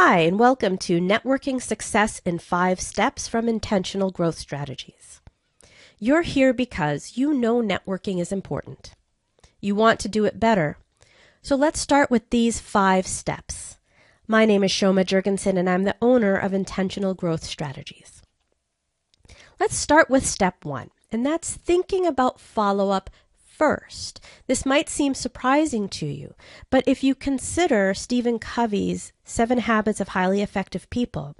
Hi, and welcome to Networking Success in 5 Steps from Intentional Growth Strategies. You're here because you know networking is important. You want to do it better. So let's start with these 5 steps. My name is Shoma Jurgensen, and I'm the owner of Intentional Growth Strategies. Let's start with step 1, and that's thinking about follow-up first. This might seem surprising to you, but if you consider Stephen Covey's 7 Habits of Highly Effective People,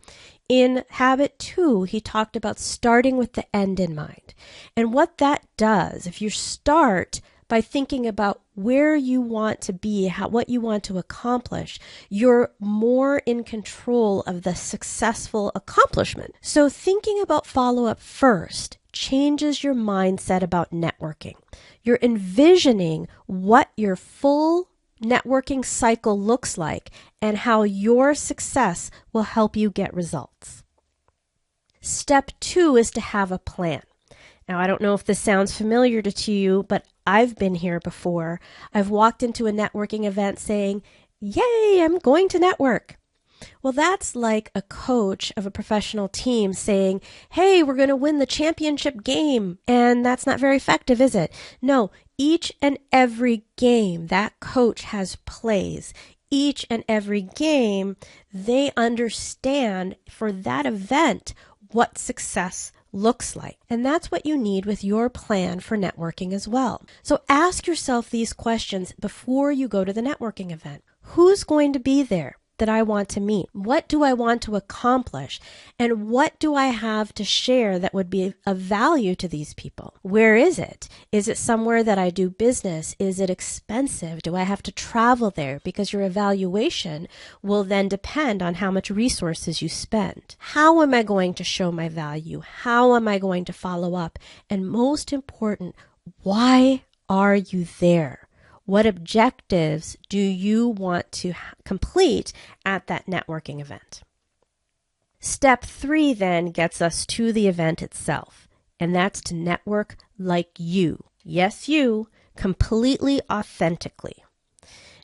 in habit 2, he talked about starting with the end in mind. And what that does, if you start by thinking about where you want to be, what you want to accomplish, you're more in control of the successful accomplishment. So thinking about follow-up first changes your mindset about networking. You're envisioning what your full networking cycle looks like and how your success will help you get results. Step 2 is to have a plan. Now, I don't know if this sounds familiar to you, but I've been here before. I've walked into a networking event saying, "Yay, I'm going to network." Well, that's like a coach of a professional team saying, "Hey, we're going to win the championship game." And that's not very effective, is it? No, each and every game that coach has plays. Each and every game, they understand for that event what success looks like. And that's what you need with your plan for networking as well. So ask yourself these questions before you go to the networking event. Who's going to be there that I want to meet? What do I want to accomplish? And what do I have to share that would be of value to these people? Where is it? Is it somewhere that I do business? Is it expensive? Do I have to travel there? Because your evaluation will then depend on how much resources you spend. How am I going to show my value? How am I going to follow up? And most important, why are you there? What objectives do you want to complete at that networking event? Step 3 then gets us to the event itself, and that's to network like you. Yes, you, completely authentically.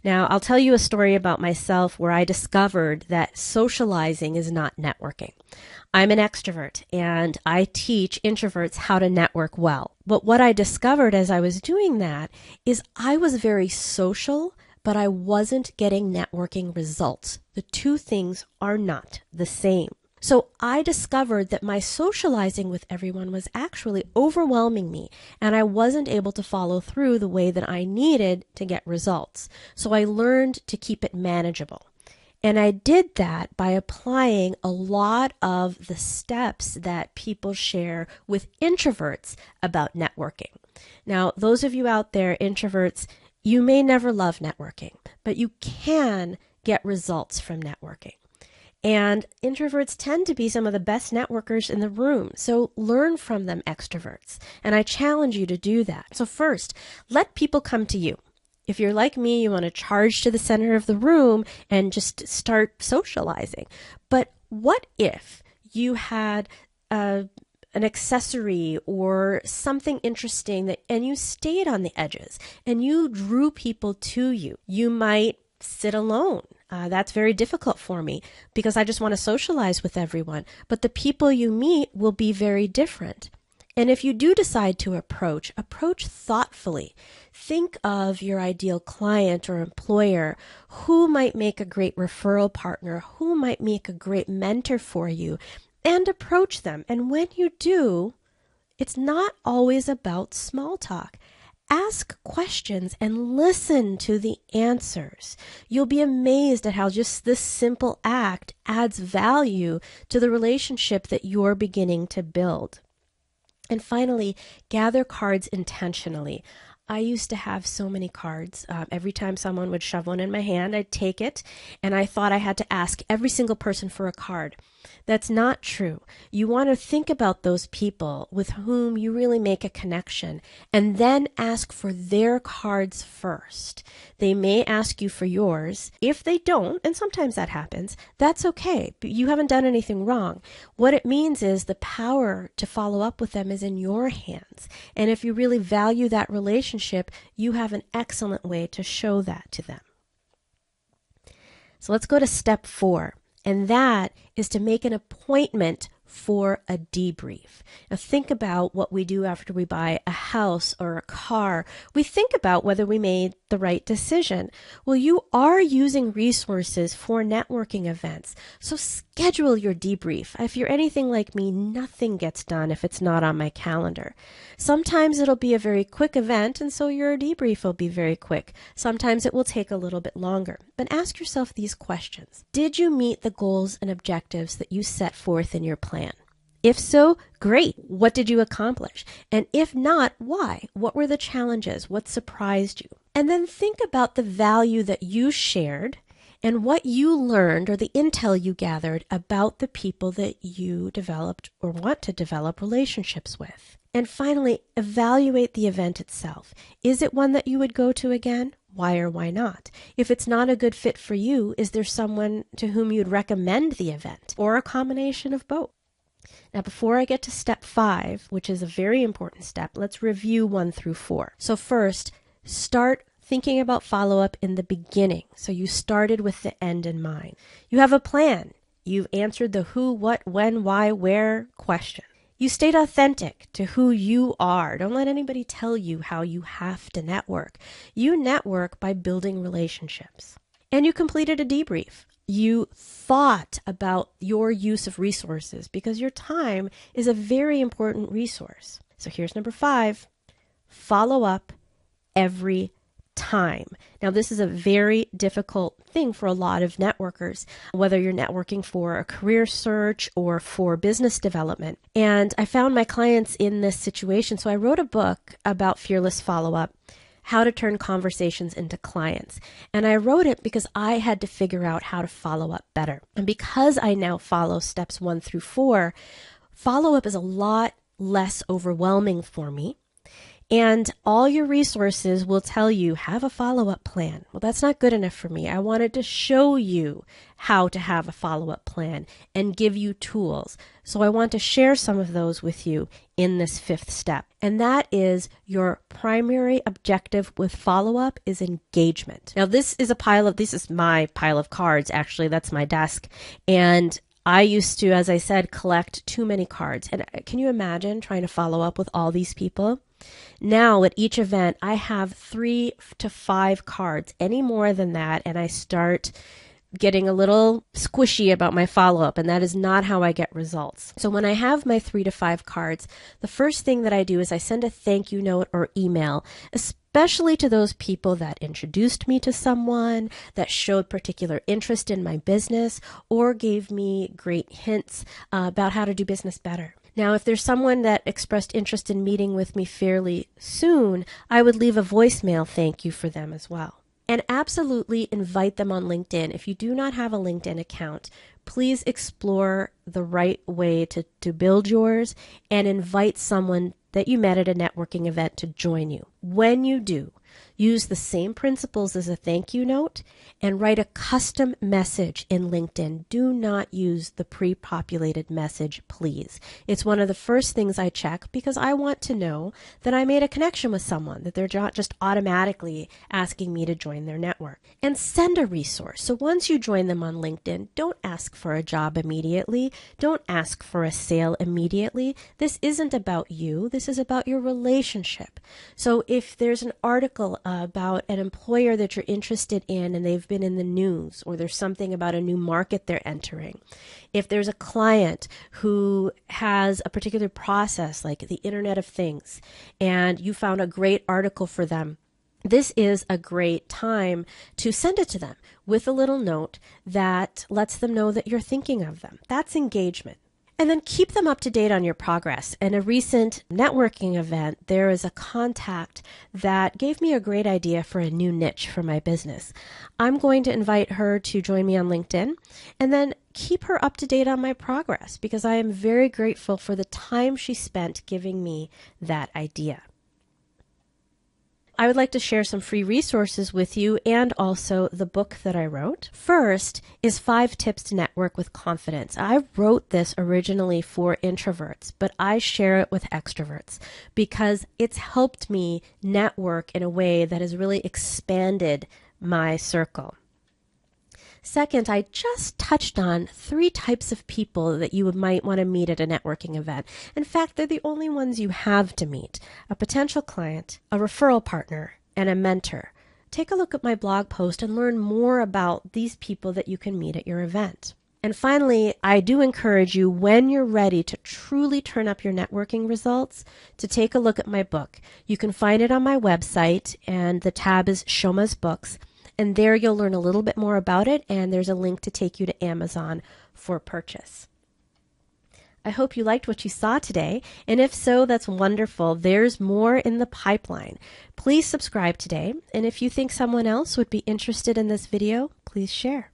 Now, I'll tell you a story about myself where I discovered that socializing is not networking. I'm an extrovert and I teach introverts how to network well. But what I discovered as I was doing that is I was very social, but I wasn't getting networking results. The two things are not the same. So I discovered that my socializing with everyone was actually overwhelming me, and I wasn't able to follow through the way that I needed to get results. So I learned to keep it manageable. And I did that by applying a lot of the steps that people share with introverts about networking. Now, those of you out there, introverts, you may never love networking, but you can get results from networking. And introverts tend to be some of the best networkers in the room. So learn from them, extroverts. And I challenge you to do that. So first, let people come to you. If you're like me, you want to charge to the center of the room and just start socializing. But what if you had an accessory or something interesting and you stayed on the edges and you drew people to you? You might sit alone. That's very difficult for me because I just want to socialize with everyone. But the people you meet will be very different. And if you do decide to approach thoughtfully. Think of your ideal client or employer, who might make a great referral partner, who might make a great mentor for you, and approach them. And when you do, it's not always about small talk. Ask questions and listen to the answers. You'll be amazed at how just this simple act adds value to the relationship that you're beginning to build. And finally, gather cards intentionally. I used to have so many cards. Every time someone would shove one in my hand, I'd take it, and I thought I had to ask every single person for a card. That's not true. You want to think about those people with whom you really make a connection, and then ask for their cards first. They may ask you for yours. If they don't, and sometimes that happens, that's okay. You haven't done anything wrong. What it means is the power to follow up with them is in your hands. And if you really value that relationship, you have an excellent way to show that to them. So let's go to step 4. and that is to make an appointment for a debrief. Now think about what we do after we buy a house or a car. We think about whether we made the right decision. Well, you are using resources for networking events, so schedule your debrief. If you're anything like me, nothing gets done if it's not on my calendar. Sometimes it'll be a very quick event, and so your debrief will be very quick. Sometimes it will take a little bit longer. But ask yourself these questions. Did you meet the goals and objectives that you set forth in your plan? If so, great. What did you accomplish? And if not, why? What were the challenges? What surprised you? And then think about the value that you shared and what you learned or the intel you gathered about the people that you developed or want to develop relationships with. And finally, evaluate the event itself. Is it one that you would go to again? Why or why not? If it's not a good fit for you, is there someone to whom you'd recommend the event or a combination of both? Now, before I get to step 5, which is a very important step, let's review 1 through 4. So first, start thinking about follow-up in the beginning. So you started with the end in mind. You have a plan. You've answered the who, what, when, why, where question. You stayed authentic to who you are. Don't let anybody tell you how you have to network. You network by building relationships. And you completed a debrief. You thought about your use of resources because your time is a very important resource. So here's number 5, follow up every time. Now, this is a very difficult thing for a lot of networkers, whether you're networking for a career search or for business development. And I found my clients in this situation. So I wrote a book about fearless follow-up, how to turn conversations into clients. And I wrote it because I had to figure out how to follow up better. And because I now follow steps 1 through 4, follow-up is a lot less overwhelming for me. And all your resources will tell you, have a follow-up plan. Well, that's not good enough for me. I wanted to show you how to have a follow-up plan and give you tools. So I want to share some of those with you in this 5th step. And that is your primary objective with follow-up is engagement. Now, this is my pile of cards, actually. That's my desk. And I used to, as I said, collect too many cards. And can you imagine trying to follow up with all these people? Now at each event, I have 3 to 5 cards. Any more than that, and I start getting a little squishy about my follow-up, and that is not how I get results. So when I have my 3 to 5 cards, the first thing that I do is I send a thank you note or email, especially to those people that introduced me to someone, that showed particular interest in my business, or gave me great hints about how to do business better. Now, if there's someone that expressed interest in meeting with me fairly soon, I would leave a voicemail thank you for them as well. And absolutely invite them on LinkedIn. If you do not have a LinkedIn account, please explore the right way to build yours and invite someone that you met at a networking event to join you. When you do, use the same principles as a thank you note and write a custom message in LinkedIn. Do not use the pre-populated message, please. It's one of the first things I check because I want to know that I made a connection with someone, that they're not just automatically asking me to join their network. And send a resource. So once you join them on LinkedIn, don't ask for a job immediately. Don't ask for a sale immediately. This isn't about you. This is about your relationship. So if there's an article about an employer that you're interested in and they've been in the news, or there's something about a new market they're entering, if there's a client who has a particular process like the Internet of Things and you found a great article for them, this is a great time to send it to them with a little note that lets them know that you're thinking of them. That's engagement. And then keep them up to date on your progress. In a recent networking event, there is a contact that gave me a great idea for a new niche for my business. I'm going to invite her to join me on LinkedIn and then keep her up to date on my progress because I am very grateful for the time she spent giving me that idea. I would like to share some free resources with you and also the book that I wrote. First is 5 Tips to Network with Confidence. I wrote this originally for introverts, but I share it with extroverts because it's helped me network in a way that has really expanded my circle. Second, I just touched on 3 types of people that you might want to meet at a networking event. In fact, they're the only ones you have to meet: a potential client, a referral partner, and a mentor. Take a look at my blog post and learn more about these people that you can meet at your event. And finally, I do encourage you, when you're ready to truly turn up your networking results, to take a look at my book. You can find it on my website, and the tab is Shoma's Books. And there you'll learn a little bit more about it, and there's a link to take you to Amazon for purchase. I hope you liked what you saw today, and if so, that's wonderful. There's more in the pipeline. Please subscribe today, and if you think someone else would be interested in this video, please share.